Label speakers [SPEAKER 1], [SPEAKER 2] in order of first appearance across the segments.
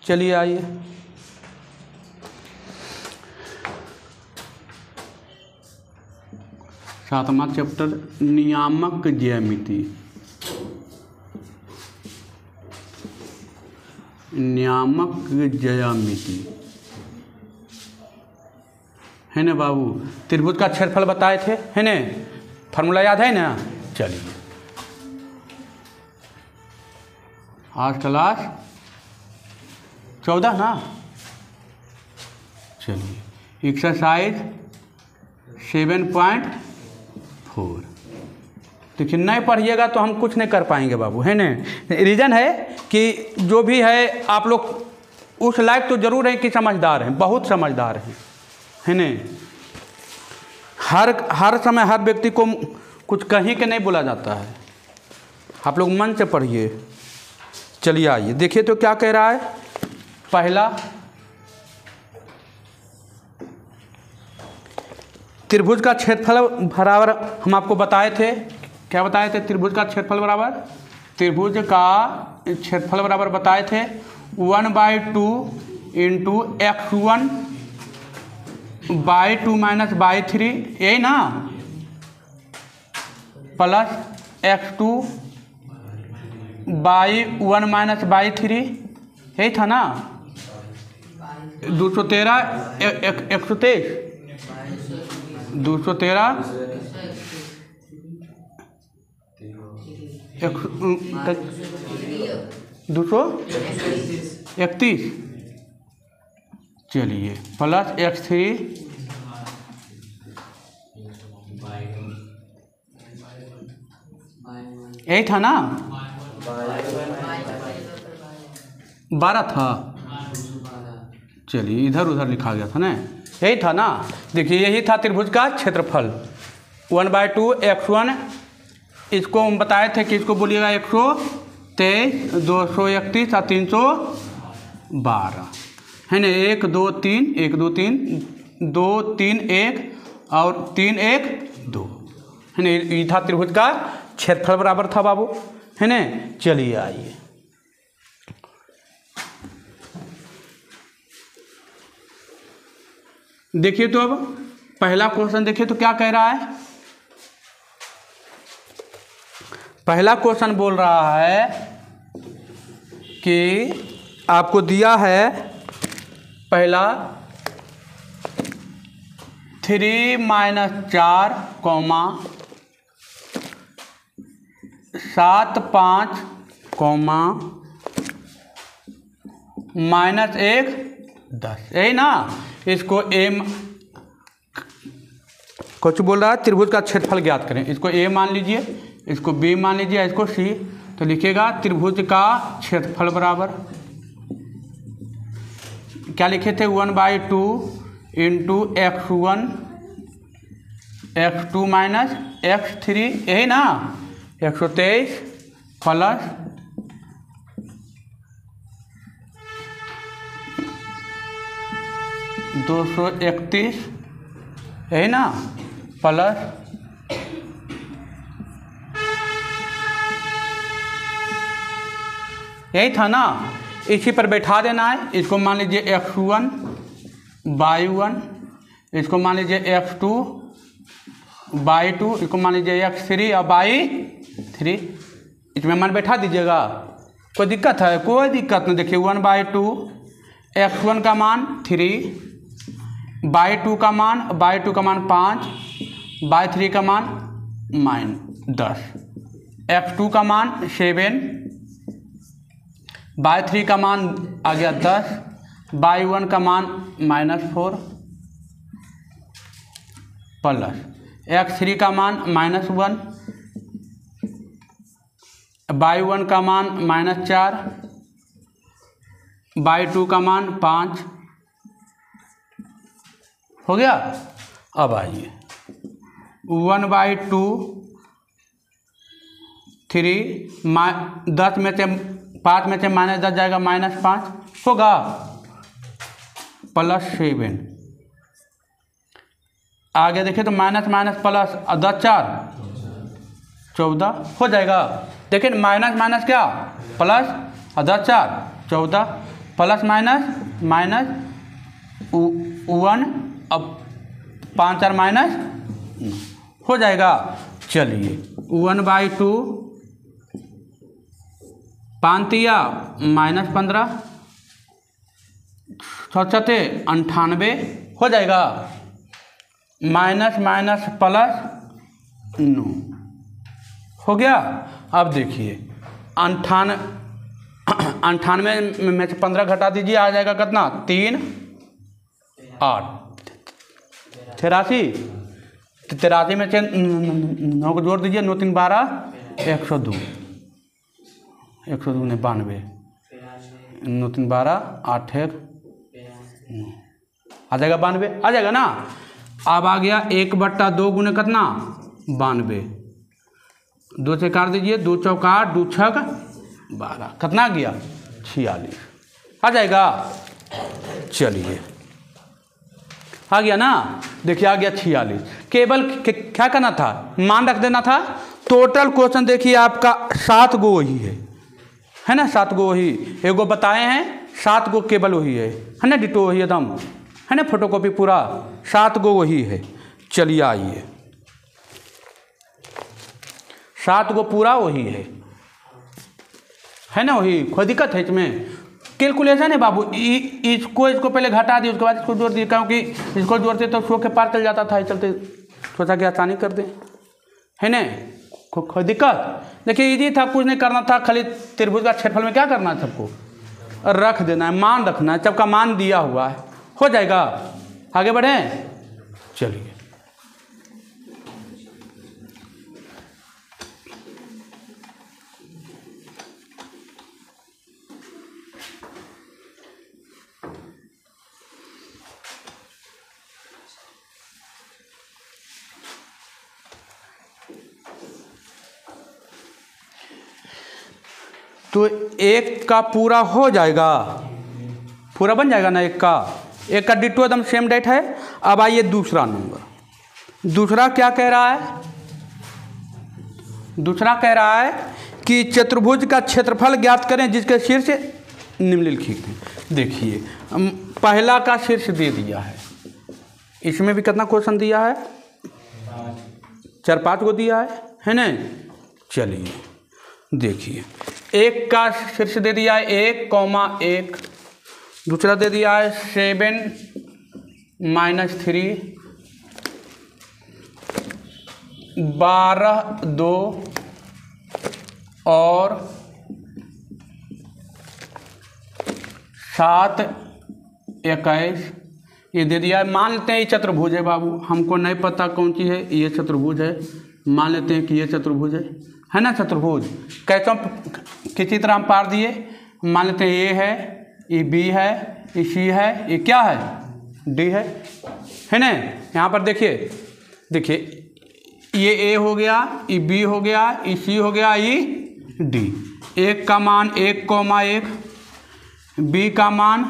[SPEAKER 1] चलिए आइए, सातवां चैप्टर नियामक ज्यामिति। नियामक ज्यामिति है ना बाबू। त्रिभुज का क्षेत्रफल बताए थे, है ना, फार्मूला याद है ना। चलिए आज क्लास 14 ना। चलिए एक्सरसाइज 7.4। देखिए नहीं पढ़िएगा तो हम कुछ नहीं कर पाएंगे बाबू, है ना। रीज़न है कि जो भी है आप लोग उस लायक तो ज़रूर हैं कि समझदार हैं, बहुत समझदार हैं, है ना। हर समय हर व्यक्ति को कुछ कहीं के नहीं बोला जाता है। आप लोग मन से पढ़िए। चलिए आइए देखिए तो क्या कह रहा है। पहला, त्रिभुज का क्षेत्रफल बराबर, हम आपको बताए थे, क्या बताए थे, त्रिभुज का क्षेत्रफल बराबर, त्रिभुज का क्षेत्रफल बराबर बताए थे 1/2 into x1 by 2 minus by 3, यही ना, plus x2 by 1 minus by 3, यही था ना। 213 123 213 231। चलिए प्लस x3 यही था ना, 12 था। चलिए इधर उधर लिखा गया था ना, यही था ना। देखिए यही था त्रिभुज का क्षेत्रफल 1/2 x1। इसको हम बताए थे कि इसको बोलिएगा 123, 231 और 312, है ना। 1 2 3 1 2 3 2 3 1 और 3 1 2, है ना। ये था त्रिभुज का क्षेत्रफल बराबर था बाबू, है ना। चलिए आइए देखिए तो अब पहला क्वेश्चन देखिए तो क्या कह रहा है। पहला क्वेश्चन बोल रहा है कि आपको दिया है पहला 3 - 4, 7 5, -1 10, यही ना। इसको एम कुछ बोल रहा है त्रिभुज का क्षेत्रफल ज्ञात करें। इसको ए मान लीजिए, इसको बी मान लीजिए, इसको सी। तो लिखिएगा त्रिभुज का क्षेत्रफल बराबर क्या लिखे थे, 1/2 into x1 x2 minus x3, यही ना, 123 प्लस 231, यही ना, प्लस यही था ना। इसी पर बैठा देना है। इसको मान लीजिए x1 बाई 1, इसको मान लीजिए x2 बाई 2, इसको मान लीजिए x3 और बाई 3। इसमें मान बैठा दीजिएगा। कोई दिक्कत है? कोई दिक्कत नहीं। देखिए 1/2 x1 का मान 3, बाई 2 का मान 5, बाई 3 का मान -10, x2 का मान 7, बाई 3 का मान आ गया 10, बाई 1 का मान -4 प्लस x3 का मान -1, बाई 1 का मान -4, बाई 2 का मान 5 हो गया। अब आइए 1/2 3 10 में से 5 में से -10 जाएगा, -5 होगा, +7। आगे देखिए तो माइनस माइनस प्लस 10 4 14 हो जाएगा। देखिए माइनस माइनस क्या प्लस 10 4 14, प्लस माइनस माइनस 1, अब 5 4 माइनस हो जाएगा। चलिए 1/2 5 तिया -15 छठे 98 हो जाएगा। माइनस माइनस प्लस 9 हो गया। अब देखिए 98 में से 15 घटा दीजिए, आ जाएगा कितना 3 8 83 में से 9 को जोड़ दीजिए, 9 3 12 102 102 ने 92 9 3 12 8 1 9 आ जाएगा 92 आ जाएगा ना। अब आ गया 1/2 गुने कितना 92, 2 से काट दीजिए, 2 चौका 8 2 छक 12 कितना गया 46 आ जाएगा। चलिए आ गया ना, देखिए आ गया 46। केवल क्या करना था, मान रख देना था। टोटल क्वेश्चन देखिए आपका 7 गो वही है ना, 7 गो वही एगो बताए हैं, 7 गो केवल वही है ना, डिटो वही एकदम है ना, फोटोकॉपी पूरा 7 गो वही है। चलिए आइए 7 गो पूरा वही है ना, वही कोई दिक्कत है इसमें। कैलकुलेशन है बाबू, इसको पहले घटा दिए, उसके बाद इसको जोड़ दिए, क्योंकि इसको जोड़ते तो 100 के पार चल जाता था, चलते सोचा कि आसानी कर दें है ना, कोई दिक्कत। देखिए इजी था, कुछ नहीं करना था, खाली त्रिभुज का क्षेत्रफल में क्या करना है, सबको रख देना है, मान रखना है, सबका मान दिया हुआ है, हो जाएगा। आगे बढ़ें, चलिए तो 1 का पूरा हो जाएगा, पूरा बन जाएगा ना, 1 का डिटो एकदम सेम डेट है। अब आइए दूसरा नंबर, दूसरा क्या कह रहा है, दूसरा कह रहा है कि चतुर्भुज का क्षेत्रफल ज्ञात करें जिसके शीर्ष निम्नलिखित है। देखिए पहला का शीर्ष दे दिया है, इसमें भी कितना क्वेश्चन दिया है, 4 5 को दिया है ना। चलिए देखिए 1 का शीर्ष दे दिया है 1,1, दूसरा दे दिया है 7 -3 12 2 और 7 21 ये दे दिया है। मान लेते हैं ये चतुर्भुज है बाबू, हमको नहीं पता कौन सी है, ये चतुर्भुज है, मान लेते हैं कि ये चतुर्भुज है ना। चतुर्भुज कैसे किसी तरह हम पार दिए, मान लेते हैं ये है, ये बी है, ये सी है, ये क्या है डी है ना। यहाँ पर देखिए ये ए हो गया, ये बी हो गया, ये सी हो गया, ये डी। 1 का मान 1,1, बी का मान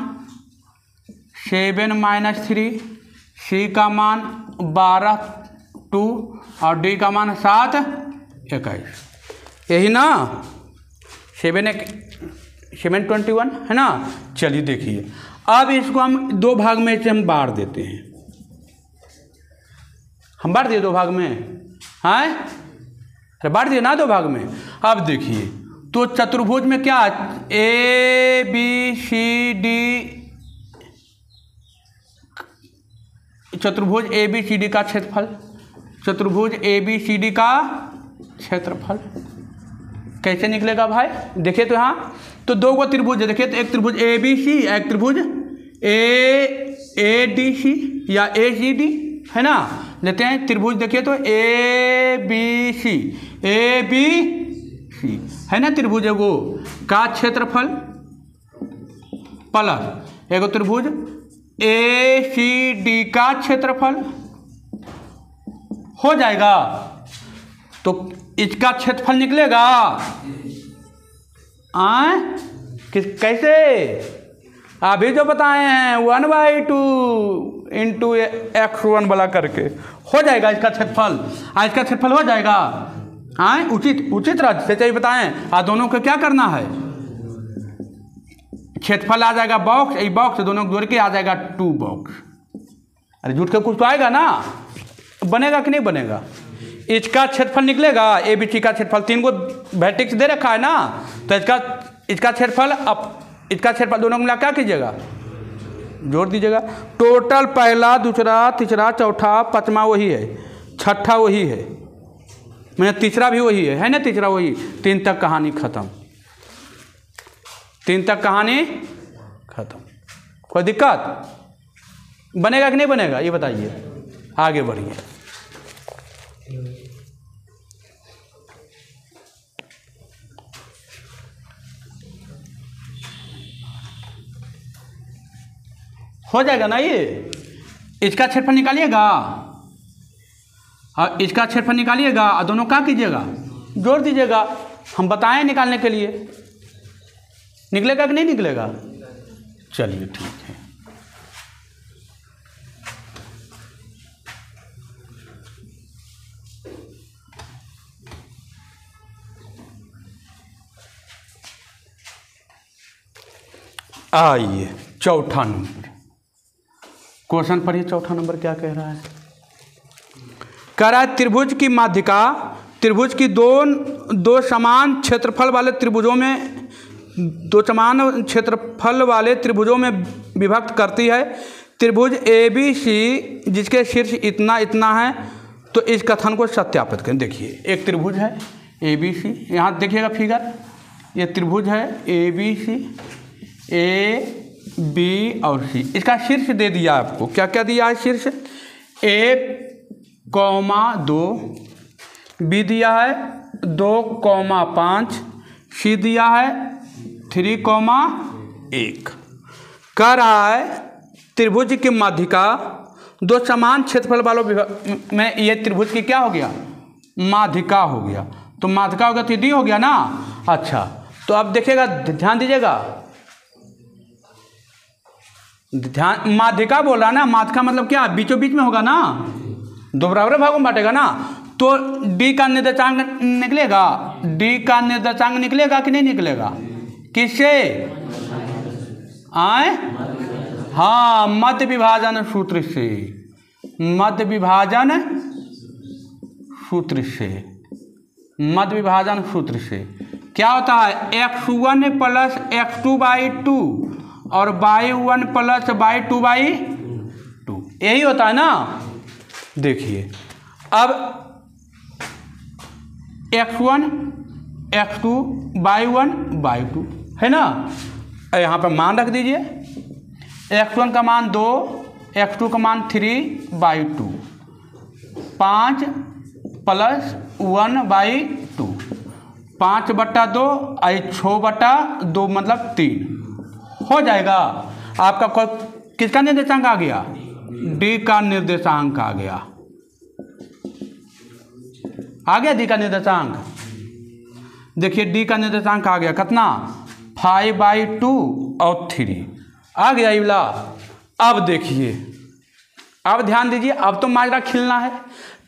[SPEAKER 1] 7 -3, सी का मान 12 2 और डी का मान 7 21, यही ना 721 है ना। चलिए देखिए अब इसको हम 2 भाग में से हम बांट देते हैं, हम बांट दिए 2 भाग में, हैं अरे बांट दिए ना 2 भाग में। अब देखिए तो चतुर्भुज में क्या, ए बी सी डी, चतुर्भुज ए बी सी डी का क्षेत्रफल, चतुर्भुज ए बी सी डी का क्षेत्रफल कैसे निकलेगा भाई। देखिए तो यहाँ तो 2 गो त्रिभुज है, देखिए तो एक त्रिभुज ए बी सी, एक त्रिभुज ए डी सी या ए सी डी है ना। लेते हैं त्रिभुज, देखिए तो ए बी सी है ना, त्रिभुज एगो का क्षेत्रफल प्लस एगो त्रिभुज ए सी डी का क्षेत्रफल हो जाएगा, तो इसका क्षेत्रफल निकलेगा कैसे, अभी जो बताए हैं 1/2 इंटू x1 वाला करके हो जाएगा इसका क्षेत्रफल, इसका क्षेत्रफल हो जाएगा। उचित राज्य से चाहिए बताएं, दोनों को क्या करना है, क्षेत्रफल आ जाएगा बॉक्स, ये बॉक्स दोनों को जोड़ के आ जाएगा 2 बॉक्स। अरे जुट के कुछ तो आएगा ना, बनेगा कि नहीं बनेगा? इसका क्षेत्रफल निकलेगा, ABC का क्षेत्रफल, 3 को वर्टेक्स दे रखा है ना, तो इसका क्षेत्रफल, अब इसका क्षेत्रफल दोनों को मिला क्या कीजिएगा, जोड़ दीजिएगा। टोटल पहला, दूसरा, तीसरा, चौथा, पांचवा वही है, छठा वही है, मैंने तीसरा भी वही है ना, तीसरा वही, 3 तक कहानी खत्म, 3 तक कहानी खत्म। कोई दिक्कत? बनेगा कि नहीं बनेगा ये बताइए, आगे बढ़िए। हो जाएगा ना ये? इसका क्षेत्रफल निकालिएगा और इसका क्षेत्रफल निकालिएगा और दोनों क्या कीजिएगा, जोड़ दीजिएगा। हम बताएं निकालने के लिए, निकलेगा कि नहीं निकलेगा? चलिए ठीक है। आइए चौथा नंबर, क्वेश्चन पढ़िए। चौथा नंबर क्या कह रहा है? कह रहा है त्रिभुज की माध्यिका त्रिभुज की दो समान क्षेत्रफल वाले त्रिभुजों में, दो समान क्षेत्रफल वाले त्रिभुजों में विभक्त करती है। त्रिभुज ABC जिसके शीर्ष इतना इतना है, तो इस कथन को सत्यापित करें। देखिए एक त्रिभुज है ABC, यहाँ देखिएगा फिगर, ये त्रिभुज है ABC, A B और C, इसका शीर्ष दे दिया आपको। क्या क्या दिया है शीर्ष? 1,2, B दिया है 2,5, C दिया है 3,1। कह रहा है त्रिभुज की माध्यिका दो समान क्षेत्रफल वालों में, ये त्रिभुज की क्या हो गया, माध्यिका हो गया। तो माध्यिका होगा तो ये हो गया ना। अच्छा तो अब देखिएगा, ध्यान दीजिएगा, ध्यान, माध्यिका बोल रहा ना, माध्यिका मतलब क्या, बीचों बीच में होगा ना, दो बराबर भागों में बांटेगा ना। तो D का निर्देशांक निकलेगा, D का निर्देशांक निकलेगा कि नहीं निकलेगा? किससे आए? हाँ, मध्य विभाजन सूत्र से, मध्य विभाजन सूत्र से, मध्य विभाजन सूत्र से क्या होता है, x1 प्लस x2/2 और y1 प्लस y2/2, यही होता है ना। देखिए अब x1 x2 y1 y2 है ना, यहाँ पर मान रख दीजिए। x1 का मान 2, x2 का मान 3/2, 5 प्लस 1/2, 5/2 6/2 मतलब 3 हो जाएगा। आपका किसका निर्देशांक आ गया? D का निर्देशांक आ गया, आ गया D का निर्देशांक। देखिए D का निर्देशांक आ गया कितना, 5/2 और 3 आ गया इवला। अब देखिए, अब ध्यान दीजिए, अब तो माजरा खिलना है।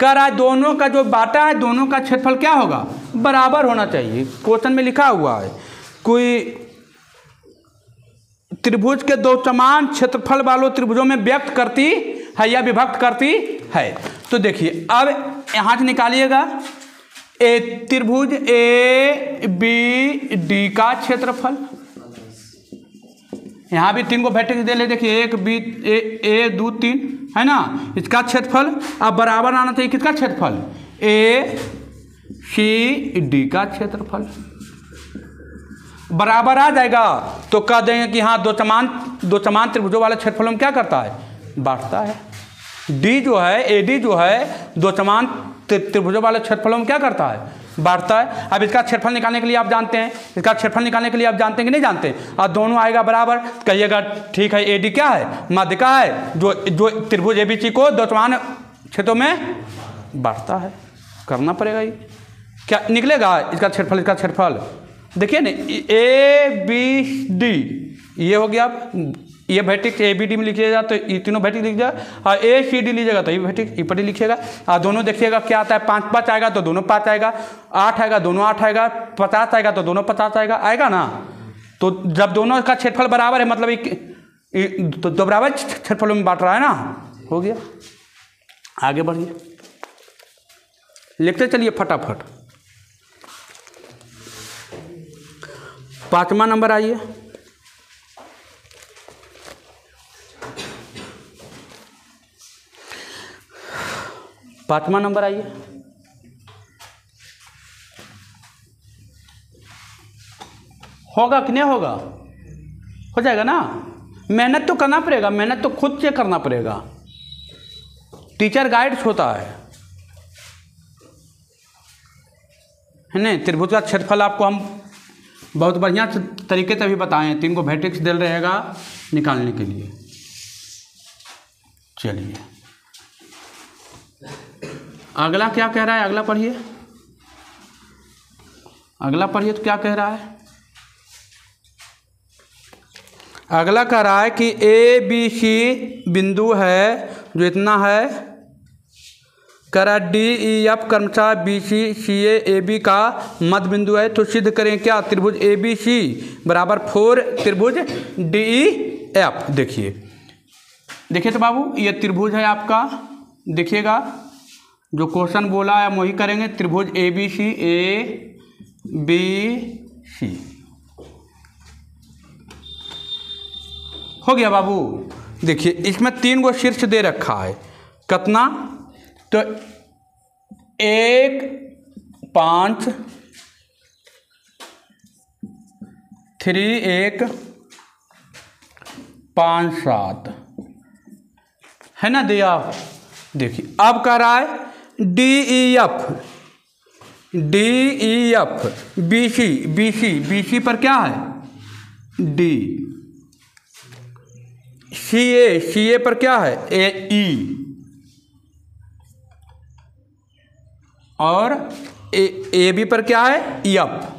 [SPEAKER 1] कह रहा है दोनों का जो बाटा है, दोनों का क्षेत्रफल क्या होगा, बराबर होना चाहिए। क्वेश्चन में लिखा हुआ है कोई त्रिभुज के दो समान क्षेत्रफल वालों त्रिभुजों में व्यक्त करती है या विभक्त करती है। तो देखिए अब यहाँ से निकालिएगा, त्रिभुज ABD का क्षेत्रफल, यहाँ भी 3 को वर्टेक्स दे ले, देखिए 1 B A 2 3 है ना, इसका क्षेत्रफल अब बराबर आना चाहिए। किसका क्षेत्रफल? ACD का क्षेत्रफल बराबर आ जाएगा। तो कह देंगे कि हाँ दो समान त्रिभुजों वाले क्षेत्रफलों में क्या करता है, बांटता है। D जो है, AD जो है, दो समान त्रिभुजों वाले क्षेत्रफलों में क्या करता है, बांटता है। अब इसका क्षेत्रफल निकालने के लिए आप जानते हैं, इसका क्षेत्रफल निकालने के लिए आप जानते हैं कि नहीं जानते? और दोनों आएगा बराबर, कहिएगा ठीक है। AD क्या है, माध्यिका है, जो त्रिभुज ABC को दो समान क्षेत्रों में बांटता है। करना पड़ेगा ये, क्या निकलेगा इसका क्षेत्रफल, इसका क्षेत्रफल देखिए ना, ABD ये हो गया। ये वर्टेक्स ABD में लिखिएगा तो ये तीनों वर्टेक्स लिख जाए, और ACD लीजिएगा तो ये वर्टेक्स ऊपर ही लिखिएगा। और दोनों देखिएगा क्या आता है, 5 आएगा तो दोनों 5 आएगा, 8 आएगा दोनों 8 आएगा, 50 आएगा तो दोनों 50 आएगा, आएगा ना। तो जब दोनों का क्षेत्रफल बराबर है मतलब तो बराबर क्षेत्रफलों में बांट रहा है ना, हो गया। आगे बढ़िए, लिखते चलिए फटाफट। 5वां नंबर आइए। पाँचवां नंबर आइए। होगा कि नहीं होगा? हो जाएगा ना। मेहनत तो करना पड़ेगा, मेहनत तो खुद से करना पड़ेगा, टीचर गाइड्स होता है नहीं। त्रिभुज का क्षेत्रफल आपको हम बहुत बढ़िया तरीके से भी बताएं, 3 को वर्टेक्स दे रहेगा निकालने के लिए। चलिए अगला क्या कह रहा है, अगला पढ़िए, अगला पढ़िए तो क्या कह रहा है। अगला कह रहा है कि ए बी सी बिंदु है जो इतना है, कह रहा डी ई एफ क्रमशः B C C A B का मध्य बिंदु है, तो सिद्ध करें क्या त्रिभुज ए बी सी बराबर 4 त्रिभुज डी ई एफ। देखिए देखिए तो बाबू ये त्रिभुज है आपका, देखिएगा जो क्वेश्चन बोला है हम वही करेंगे। त्रिभुज ए बी सी हो गया बाबू। देखिए इसमें 3 गो शीर्ष दे रखा है, कितना तो 1 5 3 1 5 7 है ना दिया। देखिए अब कह रहा है D E F B C पर क्या है डी, सी ए पर क्या है ए ई, और ए बी पर क्या है एफ।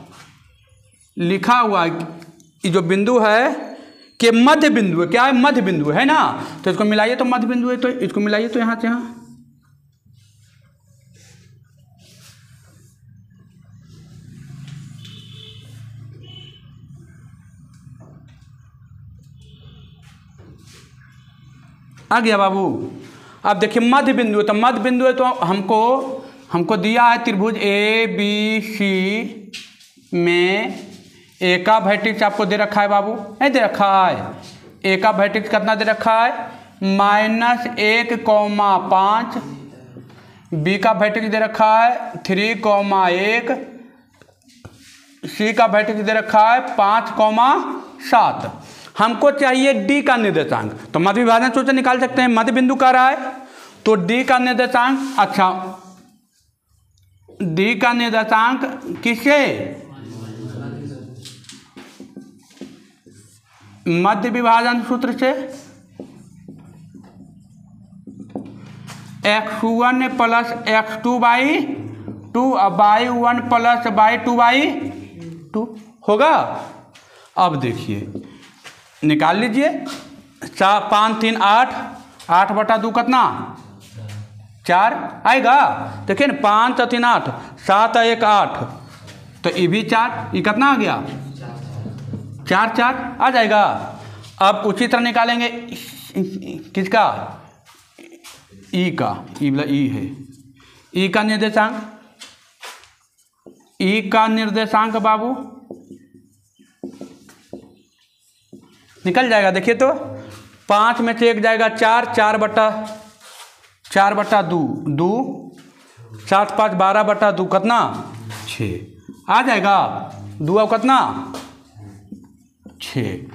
[SPEAKER 1] लिखा हुआ है जो बिंदु है कि मध्य बिंदु है, क्या है मध्य बिंदु है ना, तो इसको मिलाइए तो मध्य बिंदु है, तो इसको मिलाइए तो यहाँ से यहाँ। आ गया बाबू। अब देखिए मध्य बिंदु है, तो मध्य बिंदु है तो हमको दिया है त्रिभुज ए बी सी में ए का वर्टेक्स आपको दे रखा है बाबू, नहीं दे रखा है। ए का वर्टेक्स कितना दे रखा है -1,5, बी का वर्टेक्स दे रखा है 3,1, सी का वर्टेक्स दे रखा है 5,7। हमको चाहिए डी का निर्देशांक, तो मध्य विभाजन सूत्र निकाल सकते हैं। मध्य बिंदु का रहा है तो डी का निर्देशांक, अच्छा डी का निर्देशांक किससे मध्य विभाजन सूत्र से x1 plus x2/2 y1 plus y2/2 होगा। अब देखिए निकाल लीजिए, 5 3 8, 8/2 कितना 4 आएगा। देखिए ना 5 3 8, 7 1 8, तो ये भी 4, ये कितना आ गया 4 4 आ जाएगा। अब उसी तरह निकालेंगे किसका ई का, ई वाला ई है, ई का निर्देशांक, ई का निर्देशांक बाबू निकल जाएगा। देखिए तो 5 में से 1 जाएगा 4, 4/2, 2 7 5 12/2 कितना 6 आ जाएगा। 2 अब कितना 6।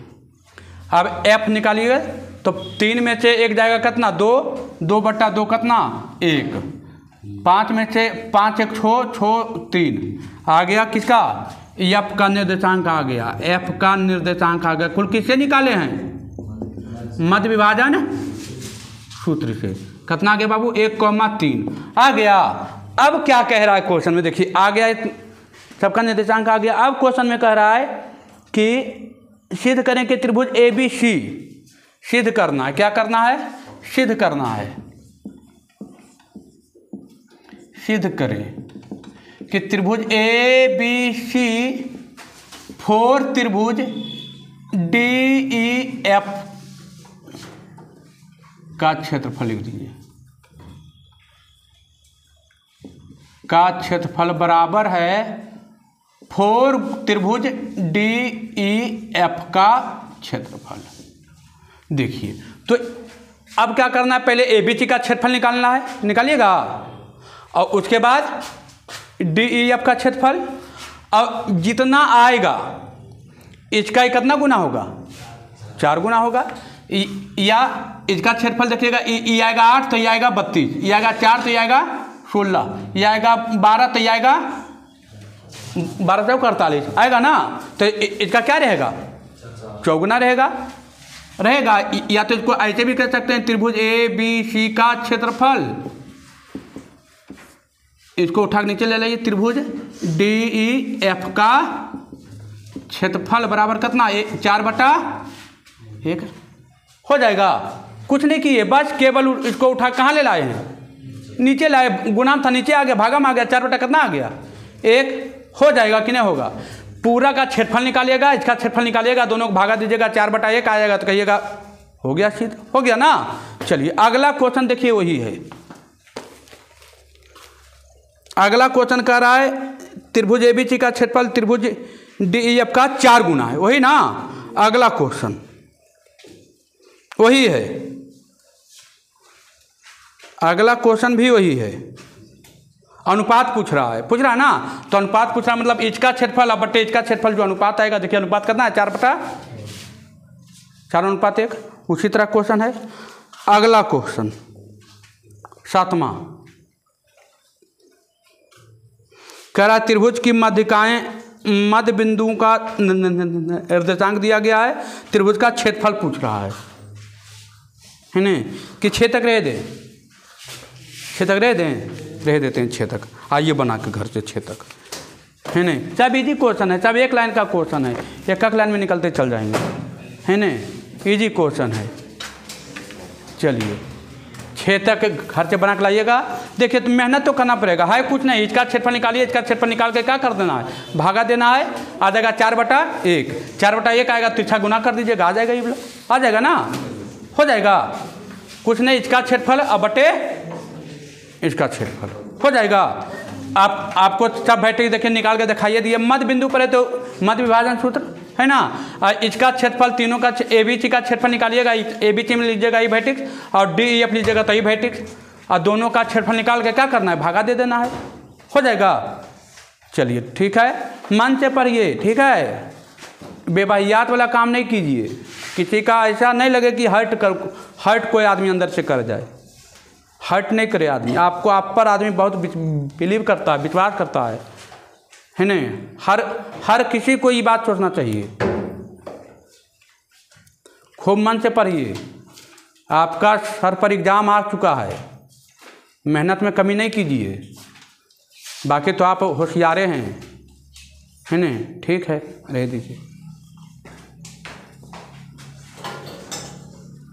[SPEAKER 1] अब एफ निकालिएगा तो 3 में से 1 जाएगा कितना 2, 2/2 कितना 1, 5 में से 5 1 6 3 आ गया किसका एफ का निर्देशांक आ गया, एफ का निर्देशांक आ गया। कुल किससे निकाले हैं मध्य विभाजन सूत्र से। कितना आ गया बाबू 1,3 आ गया। अब क्या कह रहा है क्वेश्चन में, देखिए आ गया सबका निर्देशांक आ गया। अब क्वेश्चन में कह रहा है कि सिद्ध करें कि त्रिभुज ए बी सी, सिद्ध करना है, क्या करना है सिद्ध करना है, सिद्ध करें कि त्रिभुज ए बी सी 4 त्रिभुज DEF का क्षेत्रफल लिख दीजिए, का क्षेत्रफल बराबर है 4 त्रिभुज DEF का क्षेत्रफल। देखिए तो अब क्या करना है, पहले ABC का क्षेत्रफल निकालना है, निकालिएगा, और उसके बाद DEF का क्षेत्रफल, और जितना आएगा इसका कितना गुना होगा, 4 गुना होगा, या इसका क्षेत्रफल देखिएगा, ये आएगा 8 तो ये आएगा 32, ये आएगा 4 तो ये आएगा 16, ये आएगा 12 तो ये आएगा 12 से 48 आएगा ना, तो इसका क्या रहेगा, 4 गुना रहेगा। या तो इसको ऐसे भी कह सकते हैं, त्रिभुज ABC का क्षेत्रफल, इसको उठा के नीचे ले लीजिए, त्रिभुज DEF का क्षेत्रफल बराबर कितना, 4/1 हो जाएगा। कुछ नहीं किए, बस केवल इसको उठा कहाँ ले लाए हैं, नीचे लाए, गुणाम था नीचे आ गया, भागा में आ गया, 4 कितना आ गया, 1 हो जाएगा कि नहीं होगा। पूरा का क्षेत्रफल निकालिएगा, इसका क्षेत्रफल निकालिएगा, दोनों को भागा दीजिएगा, 4/1 आ जाएगा, तो कहिएगा हो गया, सीधा हो गया ना। चलिए अगला क्वेश्चन देखिए, वही है, अगला क्वेश्चन कह रहा है त्रिभुज ABC का क्षेत्रफल त्रिभुज DEF का 4 गुना है, वही ना। अगला क्वेश्चन वही है, अगला क्वेश्चन भी वही है, अनुपात पूछ रहा है ना, तो अनुपात पूछ रहा है, मतलब इसका क्षेत्रफल अब बटे इसका क्षेत्रफल, जो अनुपात आएगा, देखिए अनुपात कितना है, 4/4:1। उसी तरह क्वेश्चन है अगला क्वेश्चन 7वां, कह रहा त्रिभुज की मध्यिकाएं, मध्य बिंदुओं का निर्देशांक दिया गया है, त्रिभुज का क्षेत्रफल पूछ रहा है नहीं, कि छेदक रह दे, छेदक रह देते हैं छेदक, आइए बना के घर से छेदक, है नहीं। सब इजी क्वेश्चन है, सब एक लाइन का क्वेश्चन है, एक लाइन में निकलते चल जाएंगे, है नहीं, इजी क्वेश्चन है। चलिए छेदक घर से बना के लाइएगा। देखिए तो मेहनत तो करना पड़ेगा, है कुछ नहीं, इसका क्षेत्रफल निकालिए, इसका क्षेत्रफल निकाल के क्या कर देना है, भागा देना है, आ जाएगा 4/1, 4/1 आएगा तो इच्छा गुना कर दीजिएगा, आ जाएगा, ये आ जाएगा ना, हो जाएगा। कुछ नहीं, इसका क्षेत्रफल अब बटे इसका क्षेत्रफल हो जाएगा। आपको सब बैठे देखिए, निकाल के दिखाइए दिए, मध्य बिंदु पर है तो मध्य विभाजन सूत्र है ना, इसका क्षेत्रफल तीनों का, ABC का क्षेत्रफल निकालिएगा, ABC में लीजिएगा ई भैटिक्स, और DEF लीजिएगा तो ई भैटिक्स, और दोनों का क्षेत्रफल निकाल के क्या करना है, भागा दे देना है, हो जाएगा। चलिए ठीक है, मन से पढ़िए, ठीक है, बेबाहियात वाला काम नहीं कीजिए, किसी का ऐसा नहीं लगे कि हर्ट कोई आदमी अंदर से कर जाए, हर्ट नहीं करे आदमी, आपको आप पर आदमी बहुत बिलीव करता है, विश्वास करता है नहीं। हर किसी को ये बात सोचना चाहिए। खूब मन से पढ़िए, आपका सर पर एग्जाम आ चुका है, मेहनत में कमी नहीं कीजिए, बाकी तो आप होशियारे हैं, है नहीं, ठीक है, रह दीजिए।